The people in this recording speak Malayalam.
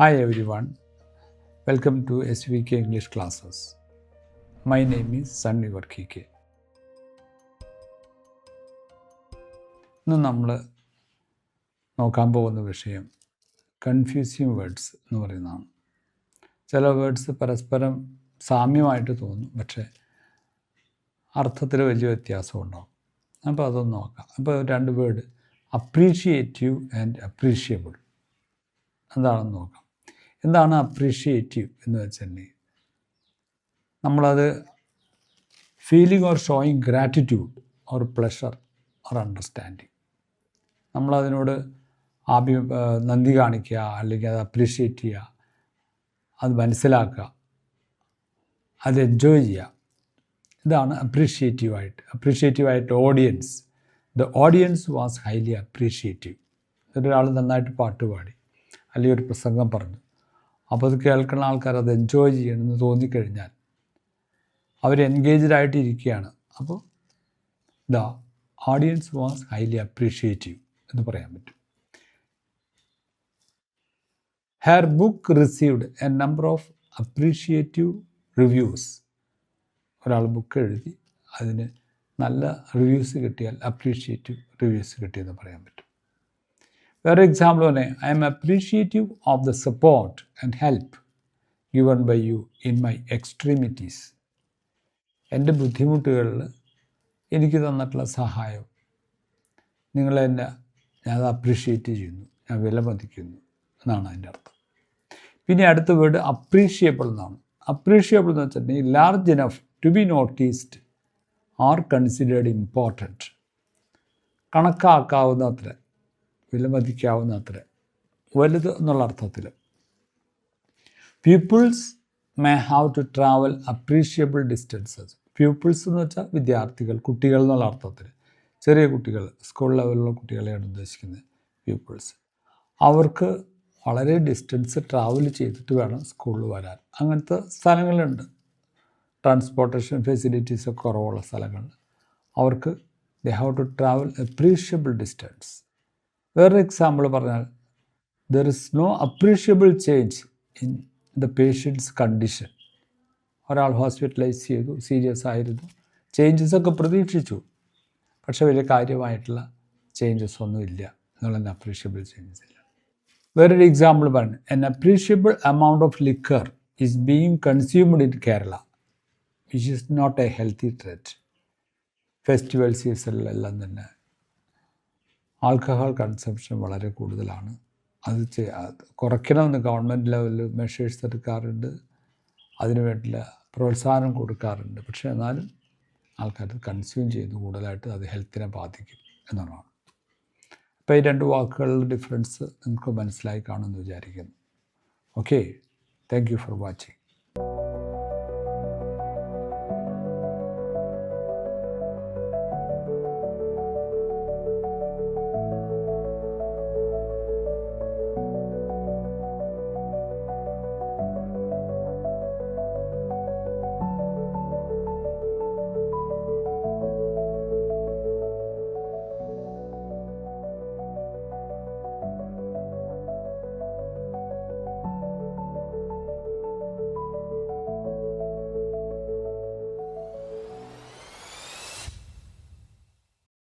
Hi everyone, welcome to SVK English classes. My name is Sunny Varkike. ഇന്ന് നമ്മൾ നോക്കാൻ പോകുന്ന വിഷയം കൺഫ്യൂസിങ് വേർഡ്സ് എന്ന് പറയുന്നതാണ്. ചില വേർഡ്സ് പരസ്പരം സാമ്യമായിട്ട് തോന്നും, പക്ഷേ അർത്ഥത്തിൽ വലിയ വ്യത്യാസം ഉണ്ടാകും. അപ്പോൾ അതൊന്ന് നോക്കാം. അപ്പോൾ രണ്ട് വേർഡ് അപ്രീഷിയേറ്റീവ് ആൻഡ് അപ്രീഷിയബിൾ എന്താണെന്ന് നോക്കാം. എന്താണ് അപ്രീഷിയേറ്റീവ് എന്ന് വെച്ചിട്ടുണ്ടെങ്കിൽ, നമ്മളത് feeling or showing gratitude or pleasure or understanding, നമ്മളതിനോട് നന്ദി കാണിക്കുക, അല്ലെങ്കിൽ അത് അപ്രീഷിയേറ്റ് ചെയ്യുക, അത് മനസ്സിലാക്കുക, അത് എൻജോയ് ചെയ്യുക. ഇതാണ് അപ്രീഷിയേറ്റീവായിട്ട് audience. The audience was highly appreciative. ഒരാൾ നന്നായിട്ട് പാട്ട് പാടി അല്ലെങ്കിൽ ഒരു പ്രസംഗം പറഞ്ഞു, അപ്പോൾ അത് കേൾക്കുന്ന ആൾക്കാർ അത് എൻജോയ് ചെയ്യണമെന്ന് തോന്നിക്കഴിഞ്ഞാൽ അവർ എൻഗേജ്ഡ് ആയിട്ട് ഇരിക്കുകയാണ്. അപ്പോൾ the audience was highly appreciative എന്ന് പറയാൻ പറ്റും. Her book received A number of appreciative reviews. ഒരാൾ ബുക്ക് എഴുതി അതിന് നല്ല റിവ്യൂസ് കിട്ടിയാൽ അപ്രീഷിയേറ്റീവ് റിവ്യൂസ് കിട്ടിയെന്ന് പറയാൻ പറ്റും. വേറെ എക്സാമ്പിൾ തന്നെ, I am appreciative of the support and help given by you in my extremities. എൻ്റെ ബുദ്ധിമുട്ടുകളിൽ എനിക്ക് തന്നിട്ടുള്ള സഹായം ഞാനത് അപ്രീഷിയേറ്റ് ചെയ്യുന്നു, ഞാൻ വിലമതിക്കുന്നു എന്നാണ് അതിൻ്റെ അർത്ഥം. പിന്നെ അടുത്ത വേർഡ് അപ്രീഷിയബിൾ എന്നാണ്. അപ്രീഷിയബിൾ എന്ന് വെച്ചിട്ടുണ്ടെങ്കിൽ large enough to be noticed or considered important. കണക്കാക്കാവുന്ന അത്ര, വിലമതിക്കാവുന്ന അത്ര, വലുത് എന്നുള്ള അർത്ഥത്തിൽ. Peoples may have to travel appreciable distances. Peoples എന്ന് വെച്ചാൽ വിദ്യാർത്ഥികൾ, കുട്ടികൾ എന്നുള്ള അർത്ഥത്തിൽ. ചെറിയ കുട്ടികൾ, സ്കൂൾ ലെവലിലുള്ള കുട്ടികളെയാണ് ഉദ്ദേശിക്കുന്നത് പീപ്പിൾസ്. അവർക്ക് വളരെ ഡിസ്റ്റൻസ് ട്രാവൽ ചെയ്തിട്ട് വേണം സ്കൂളിൽ വരാൻ. അങ്ങനത്തെ സ്ഥലങ്ങളുണ്ട്, ട്രാൻസ്പോർട്ടേഷൻ ഫെസിലിറ്റീസൊക്കെ കുറവുള്ള സ്ഥലങ്ങളിൽ. അവർക്ക് they have to travel appreciable distance. വേറൊരു എക്സാമ്പിൾ പറഞ്ഞാൽ, there is no appreciable change in the patient's condition. ഒരാൾ ഹോസ്പിറ്റലൈസ് ചെയ്തു, സീരിയസ് ആയിരുന്നു, ചേഞ്ചസൊക്കെ പ്രതീക്ഷിച്ചു, പക്ഷേ വലിയ കാര്യമായിട്ടുള്ള ചേഞ്ചസ് ഒന്നും ഇല്ല എന്നുള്ള അപ്രീഷിയബിൾ ചേഞ്ചസ് ഇല്ല. വേറൊരു എക്സാമ്പിൾ പറഞ്ഞു, an appreciable amount of liquor is being consumed in Kerala which is not a healthy trend. Festival സീസണിലെല്ലാം തന്നെ ആൽക്കഹോൾ കൺസംഷൻ വളരെ കൂടുതലാണ്. അത് കുറയ്ക്കണമെന്ന് ഗവൺമെൻറ് ലെവലിൽ മെഷേഴ്സ് എടുക്കാറുണ്ട്, അതിനു വേണ്ടിയുള്ള പ്രോത്സാഹനം കൊടുക്കാറുണ്ട്. പക്ഷേ എന്നാലും ആൾക്കാർ കൺസ്യൂം ചെയ്യുന്നു കൂടുതലായിട്ട്, അത് ഹെൽത്തിനെ ബാധിക്കും എന്നുള്ളതാണ്. അപ്പോൾ ഈ രണ്ട് വാക്കുകളുടെ ഡിഫറൻസ് നിങ്ങൾക്ക് മനസ്സിലായി കാണുമെന്ന് വിചാരിക്കുന്നു. Okay, thank you for watching.